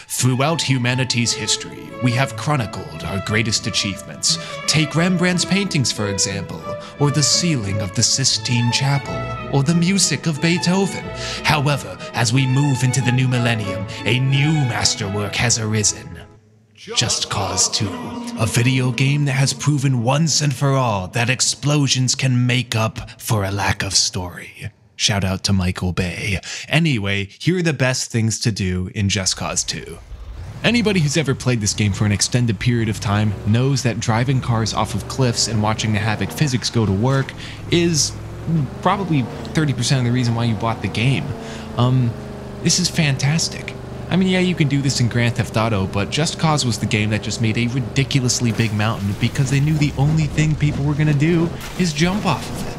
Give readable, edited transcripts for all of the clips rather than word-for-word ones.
Throughout humanity's history, we have chronicled our greatest achievements. Take Rembrandt's paintings, for example, or the ceiling of the Sistine Chapel, or the music of Beethoven. However, as we move into the new millennium, a new masterwork has arisen. Just Cause 2, a video game that has proven once and for all that explosions can make up for a lack of story. Shout out to Michael Bay. Anyway, here are the best things to do in Just Cause 2. Anybody who's ever played this game for an extended period of time knows that driving cars off of cliffs and watching the Havoc physics go to work is probably 30% of the reason why you bought the game. This is fantastic. I mean, yeah, you can do this in Grand Theft Auto, but Just Cause was the game that just made a ridiculously big mountain because they knew the only thing people were gonna do is jump off of it.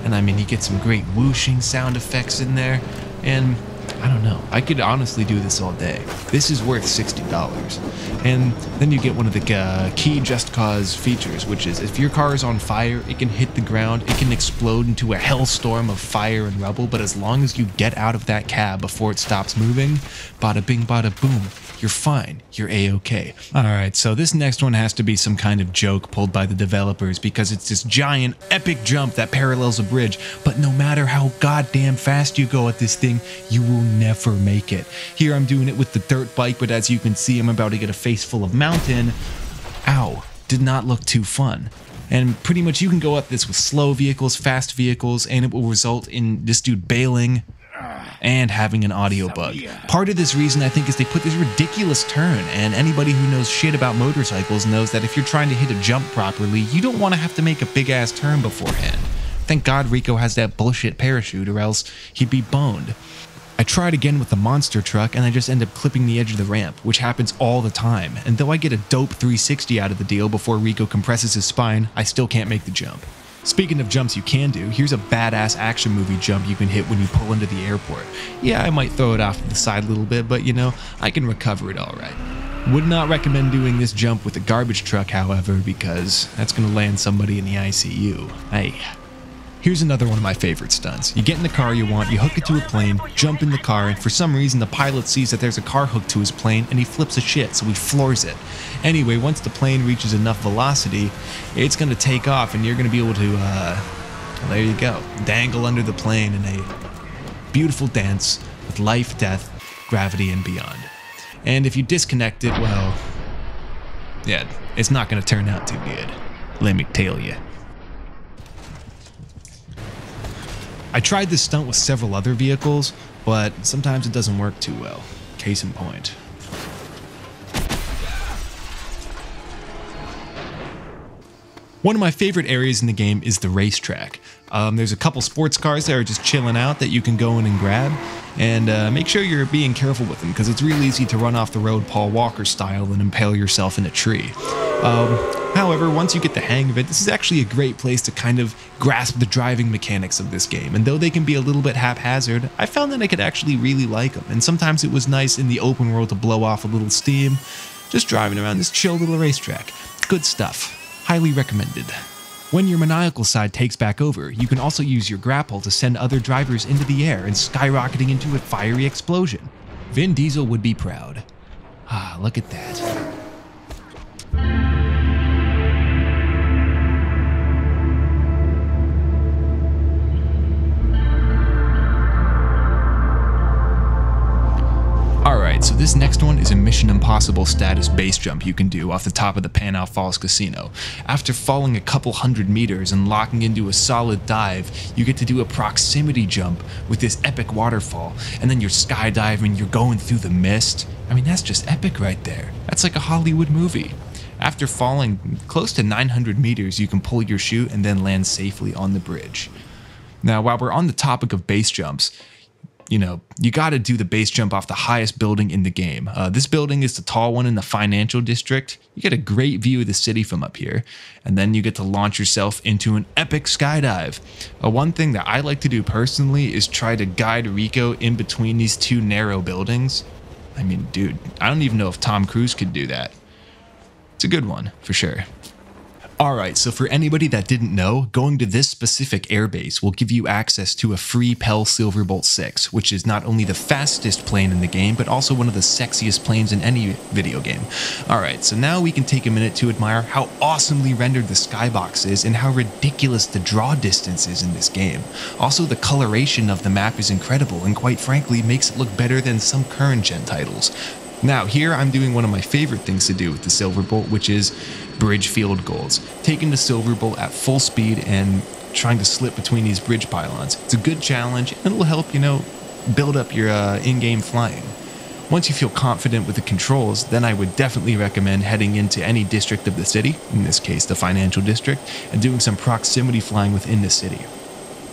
And I mean, you get some great whooshing sound effects in there, and I don't know, I could honestly do this all day. This is worth $60. And then you get one of the key Just Cause features, which is if your car is on fire, it can hit the ground, it can explode into a hellstorm of fire and rubble, but as long as you get out of that cab before it stops moving, bada bing bada boom, you're fine, you're a-okay. Alright, so this next one has to be some kind of joke pulled by the developers because it's this giant epic jump that parallels a bridge, but no matter how goddamn fast you go at this thing, you will never make it. Here I'm doing it with the dirt bike, but as you can see, I'm about to get a face full of mountain. Ow, did not look too fun. And pretty much you can go up this with slow vehicles, fast vehicles, and it will result in this dude bailing and having an audio bug. Part of this reason, I think, is they put this ridiculous turn, and anybody who knows shit about motorcycles knows that if you're trying to hit a jump properly, you don't want to have to make a big-ass turn beforehand. Thank God Rico has that bullshit parachute, or else he'd be boned. I tried again with the monster truck, and I just end up clipping the edge of the ramp, which happens all the time, and though I get a dope 360 out of the deal before Rico compresses his spine, I still can't make the jump. Speaking of jumps you can do, here's a badass action movie jump you can hit when you pull into the airport. Yeah, I might throw it off to the side a little bit, but you know, I can recover it alright. Would not recommend doing this jump with a garbage truck, however, because that's gonna land somebody in the ICU. Hey. Here's another one of my favorite stunts. You get in the car you want, you hook it to a plane, jump in the car, and for some reason the pilot sees that there's a car hooked to his plane and he flips a shit, so he floors it. Anyway, once the plane reaches enough velocity, it's gonna take off and you're gonna be able to, there you go, dangle under the plane in a beautiful dance with life, death, gravity, and beyond. And if you disconnect it, well, yeah, it's not gonna turn out too good. Let me tell you. I tried this stunt with several other vehicles, but sometimes it doesn't work too well. Case in point. One of my favorite areas in the game is the racetrack. There's a couple sports cars that are just chilling out that you can go in and grab, and make sure you're being careful with them because it's real easy to run off the road Paul Walker style and impale yourself in a tree. However, once you get the hang of it, this is actually a great place to kind of grasp the driving mechanics of this game, and though they can be a little bit haphazard, I found that I could actually really like them, and sometimes it was nice in the open world to blow off a little steam, just driving around this chill little racetrack. Good stuff. Highly recommended. When your maniacal side takes back over, you can also use your grapple to send other drivers into the air and skyrocketing into a fiery explosion. Vin Diesel would be proud. Ah, look at that. Alright, so this next one is a Mission Impossible status base jump you can do off the top of the Panau Falls Casino. After falling a couple hundred meters and locking into a solid dive, you get to do a proximity jump with this epic waterfall, and then you're skydiving, you're going through the mist. I mean, that's just epic right there. That's like a Hollywood movie. After falling close to 900 meters, you can pull your chute and then land safely on the bridge. Now, while we're on the topic of base jumps, you know, you got to do the base jump off the highest building in the game. This building is the tall one in the financial district. You get a great view of the city from up here, and then you get to launch yourself into an epic skydive. One thing that I like to do personally is try to guide Rico in between these two narrow buildings. I mean, dude, I don't even know if Tom Cruise could do that. It's a good one, for sure. Alright, so for anybody that didn't know, going to this specific airbase will give you access to a free Pell Silverbolt 6, which is not only the fastest plane in the game, but also one of the sexiest planes in any video game. Alright, so now we can take a minute to admire how awesomely rendered the skybox is and how ridiculous the draw distance is in this game. Also, the coloration of the map is incredible and quite frankly makes it look better than some current gen titles. Now here I'm doing one of my favorite things to do with the Silverbolt, which is bridge field goals. Taking the Silverbolt at full speed and trying to slip between these bridge pylons. It's a good challenge and it'll help, build up your in-game flying. Once you feel confident with the controls, then I would definitely recommend heading into any district of the city, in this case the financial district, and doing some proximity flying within the city.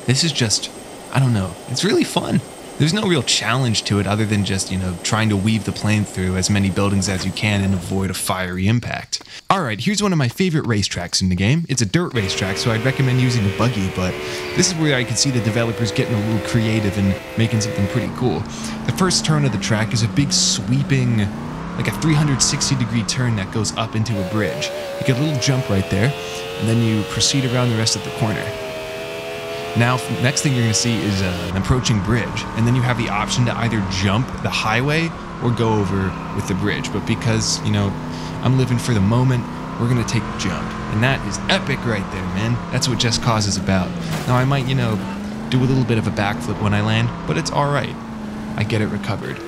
This is just, I don't know, it's really fun. There's no real challenge to it other than just, trying to weave the plane through as many buildings as you can and avoid a fiery impact. Alright, here's one of my favorite racetracks in the game. It's a dirt racetrack, so I'd recommend using a buggy, but this is where I can see the developers getting a little creative and making something pretty cool. The first turn of the track is a big sweeping, like a 360-degree turn that goes up into a bridge. You get a little jump right there, and then you proceed around the rest of the corner. Now, next thing you're going to see is an approaching bridge, and then you have the option to either jump the highway or go over with the bridge. But because, I'm living for the moment, we're going to take the jump. And that is epic right there, man. That's what Just Cause is about. Now, I might, do a little bit of a backflip when I land, but it's alright. I get it recovered.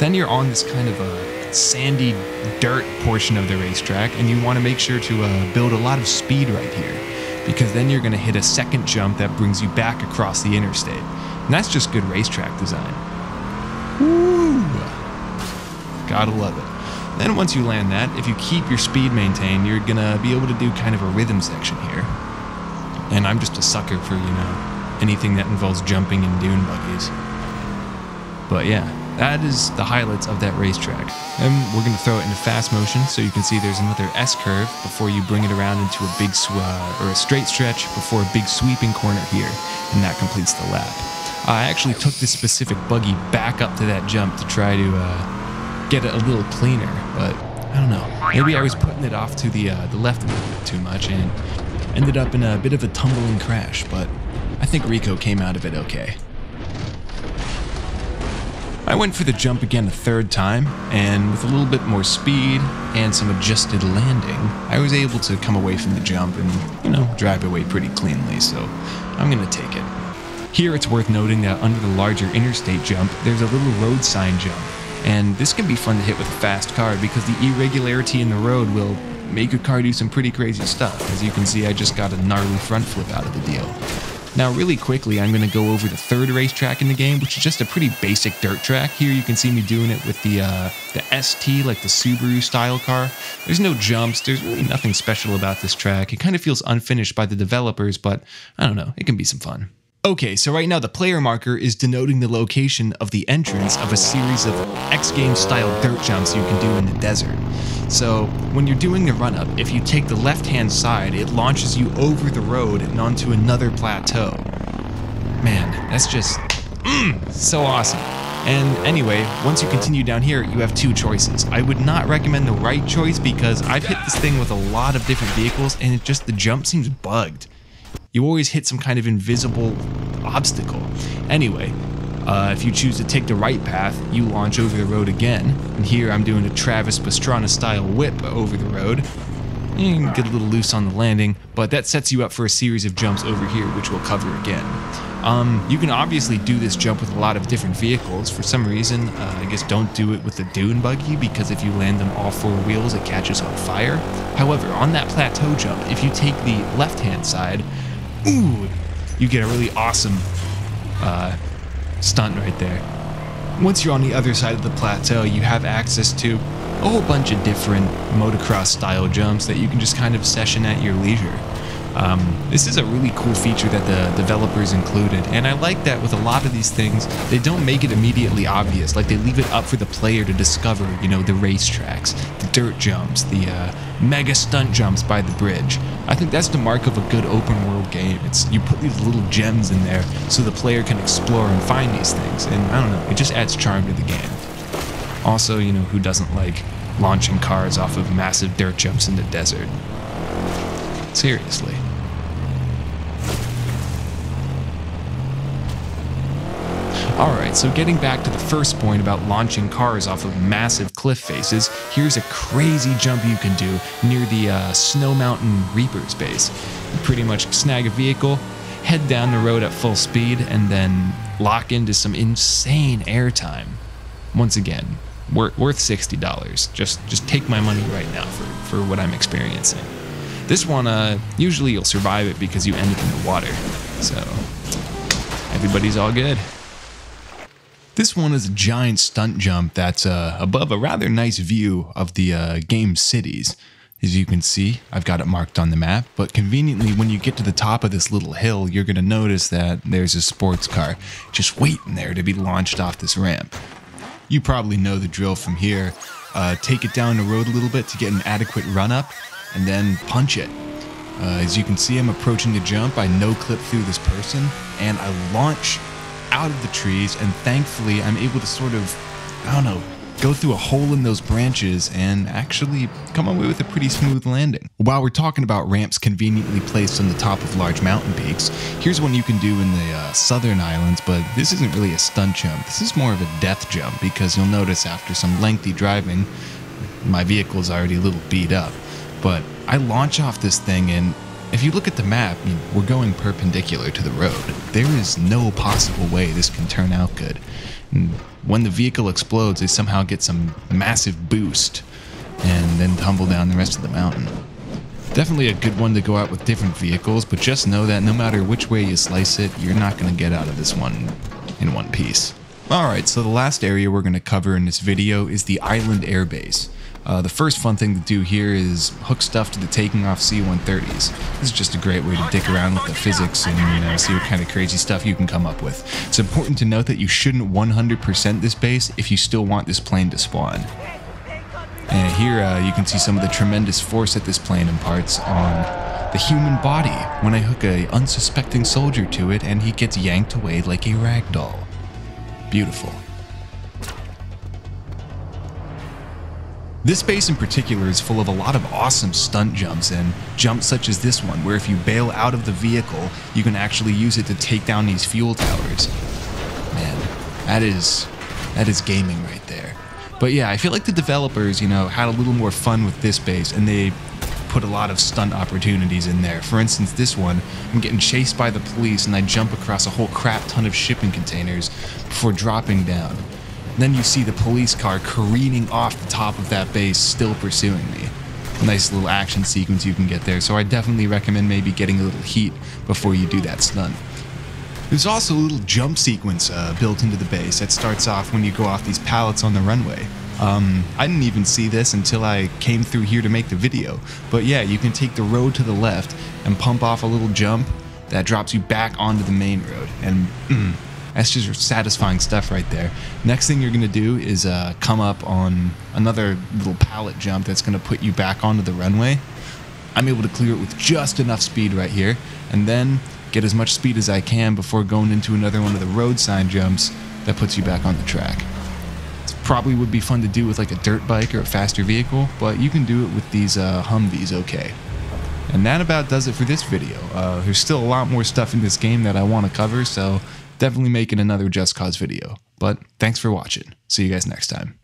Then you're on this kind of a sandy dirt portion of the racetrack, and you want to make sure to build a lot of speed right here, because then you're going to hit a second jump that brings you back across the interstate. And that's just good racetrack design. Woo! Gotta love it. Then once you land that, if you keep your speed maintained, you're going to be able to do kind of a rhythm section here. And I'm just a sucker for, anything that involves jumping and dune buggies. But yeah, that is the highlights of that racetrack. And we're going to throw it into fast motion so you can see there's another S-curve before you bring it around into a big or a straight stretch before a big sweeping corner here, and that completes the lap. I actually took this specific buggy back up to that jump to try to get it a little cleaner, but I don't know. Maybe I was putting it off to the left a little bit too much and ended up in a bit of a tumbling crash, but I think Rico came out of it okay. I went for the jump again a third time, and with a little bit more speed and some adjusted landing, I was able to come away from the jump and, drive away pretty cleanly, so I'm gonna take it. Here it's worth noting that under the larger interstate jump, there's a little road sign jump, and this can be fun to hit with a fast car because the irregularity in the road will make your car do some pretty crazy stuff. As you can see, I just got a gnarly front flip out of the deal. Now really quickly, I'm going to go over the third racetrack in the game, which is just a pretty basic dirt track. Here you can see me doing it with the ST, like the Subaru style car. There's no jumps, there's really nothing special about this track. It kind of feels unfinished by the developers, but I don't know, it can be some fun. Okay, so right now the player marker is denoting the location of the entrance of a series of X Games style dirt jumps you can do in the desert. So when you're doing the run-up, if you take the left-hand side, it launches you over the road and onto another plateau. Man, that's just so awesome. And anyway, once you continue down here, you have two choices. I would not recommend the right choice because I've hit this thing with a lot of different vehicles and the jump seems bugged. You always hit some kind of invisible obstacle. Anyway, if you choose to take the right path, you launch over the road again. And here I'm doing a Travis Pastrana style whip over the road. You can get a little loose on the landing, but that sets you up for a series of jumps over here, which we'll cover again. You can obviously do this jump with a lot of different vehicles. For some reason, I guess don't do it with the dune buggy, because if you land them all four wheels, it catches on fire. However, on that plateau jump, if you take the left-hand side, you get a really awesome stunt right there. Once you're on the other side of the plateau, you have access to a whole bunch of different motocross style jumps that you can just kind of session at your leisure. This is a really cool feature that the developers included, and I like that with a lot of these things, they don't make it immediately obvious. Like, they leave it up for the player to discover, the racetracks, the dirt jumps, the mega stunt jumps by the bridge. I think that's the mark of a good open world game. You put these little gems in there so the player can explore and find these things, and I don't know, it just adds charm to the game. Also, who doesn't like launching cars off of massive dirt jumps in the desert? Seriously. Alright, so getting back to the first point about launching cars off of massive cliff faces, here's a crazy jump you can do near the Snow Mountain Reaper's base. You pretty much snag a vehicle, head down the road at full speed, and then lock into some insane airtime. Once again, worth $60. Just take my money right now for what I'm experiencing. This one, usually you'll survive it because you end up in the water, so everybody's all good. This one is a giant stunt jump that's above a rather nice view of the game's cities. As you can see, I've got it marked on the map, but conveniently when you get to the top of this little hill, you're going to notice that there's a sports car just waiting there to be launched off this ramp. You probably know the drill from here. Take it down the road a little bit to get an adequate run up, and then punch it. As you can see, I'm approaching the jump. I no-clip through this person, and I launch out of the trees, and thankfully I'm able to sort of, I don't know, go through a hole in those branches and actually come away with a pretty smooth landing. While we're talking about ramps conveniently placed on the top of large mountain peaks, here's one you can do in the southern islands, but this isn't really a stunt jump. This is more of a death jump, because you'll notice after some lengthy driving, my vehicle is already a little beat up. But I launch off this thing, and if you look at the map, we're going perpendicular to the road. There is no possible way this can turn out good. And when the vehicle explodes, they somehow get some massive boost and then tumble down the rest of the mountain. Definitely a good one to go out with different vehicles, but just know that no matter which way you slice it, you're not going to get out of this one in one piece. Alright, so the last area we're going to cover in this video is the island airbase. The first fun thing to do here is hook stuff to the taking off C-130s. This is just a great way to dick around with the physics and, see what kind of crazy stuff you can come up with. It's important to note that you shouldn't 100% this base if you still want this plane to spawn. And here you can see some of the tremendous force that this plane imparts on the human body when I hook a unsuspecting soldier to it and he gets yanked away like a rag doll. Beautiful. This base in particular is full of a lot of awesome stunt jumps, and jumps such as this one, where if you bail out of the vehicle, you can actually use it to take down these fuel towers. Man, that is gaming right there. But yeah, I feel like the developers, had a little more fun with this base, and they put a lot of stunt opportunities in there. For instance, this one, I'm getting chased by the police, and I jump across a whole crap ton of shipping containers before dropping down. Then you see the police car careening off the top of that base, still pursuing me. A nice little action sequence you can get there, so I definitely recommend maybe getting a little heat before you do that stunt. There's also a little jump sequence built into the base that starts off when you go off these pallets on the runway. I didn't even see this until I came through here to make the video, but yeah, you can take the road to the left and pump off a little jump that drops you back onto the main road, and that's just satisfying stuff right there. Next thing you're going to do is come up on another little pallet jump that's going to put you back onto the runway. I'm able to clear it with just enough speed right here, and then get as much speed as I can before going into another one of the road sign jumps that puts you back on the track. It probably would be fun to do with like a dirt bike or a faster vehicle, but you can do it with these Humvees okay. And that about does it for this video. There's still a lot more stuff in this game that I want to cover, so definitely making another Just Cause video. But thanks for watching. See you guys next time.